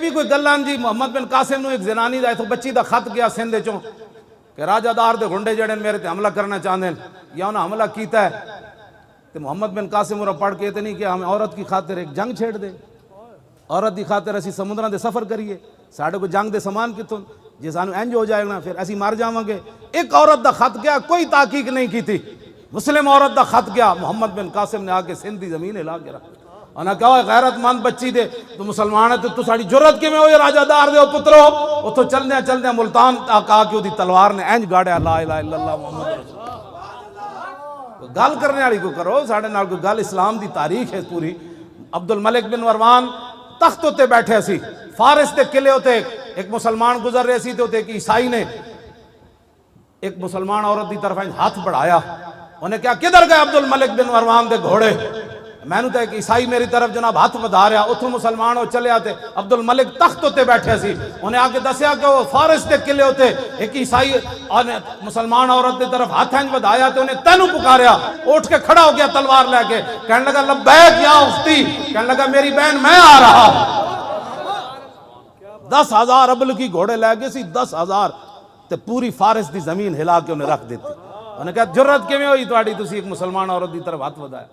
بھی کوئی گلاں جی محمد بن قاسم نو ایک زنانی دا بچی دا خط گیا سندھ چوں کہ راجہ دار دے گھنڈے جڑے میرے تے حملہ کرنا چاہندے یا انہاں حملہ کیتا ہے تے محمد بن قاسم اور پڑھ کے تے نہیں کہ ہم عورت کی خاطر ایک جنگ چھیڑ دے، عورت دی خاطر اسی سمندراں دے سفر کریے، ساڈے کو جنگ دے سامان کتوں جے سانو انج ہو جائے گا پھر اسی مر جاواں گے۔ ایک عورت دا خط گیا، کوئی تحقیق نہیں کی تھی، مسلم عورت دا خط گیا، محمد بن قاسم نے آ کے سندھ دی زمین ہلا کے رکھ انہاں کہا غیرت مند بچی دے تو مسلمان ہے تو ساڑی جرت کے میں ہوئے راجہ دار دے پترو اتھو چلدے ملتان آ کے دی تلوار نے انج گاڑیا لا الہ الا اللہ محمد رسول اللہ۔ گل کرنے والی کو کرو، ساڑے نال کوئی گل اسلام دی تاریخ ہے پوری۔ عبد الملک بن مروان تخت ہوتے بیٹھے سی، فارس دے قلعے ہوتے ایک مسلمان گزر رہے سی تو ایک عیسائی نے ایک مسلمان عورت دی طرف ہاتھ بڑھایا، انہیں کیا کدھر گئے عبد الملک بن مروان دے گھوڑے؟ میں نے تو ایک عیسائی میری طرف جناب ہاتھ بڑھا رہا، اتھوں مسلمان ہو چلے آتے۔ عبد الملک تخت ہوتے بیٹھے سی، انہیں آ کے دسیا کہ وہ فارس دے قلعے ہوتے ایک عیسائی مسلمان عورت دے طرف ہاتھ بدھایا تو انہیں تینوں پکاریا، اٹھ کے کھڑا ہو گیا تلوار لے کے، کہنے لگا لبیک یا اختی، کہنے لگا میری بہن میں آ رہا۔ 10,000 ابل کی گھوڑے لے گئے سی، 10,000 تے پوری فارس دی زمین ہلا کے انہیں رکھ دیتی۔ انہیں کہا جرت کیویں ہوئی تہاڈی تسی ایک مسلمان عورت دی طرف ہاتھ بدھایا؟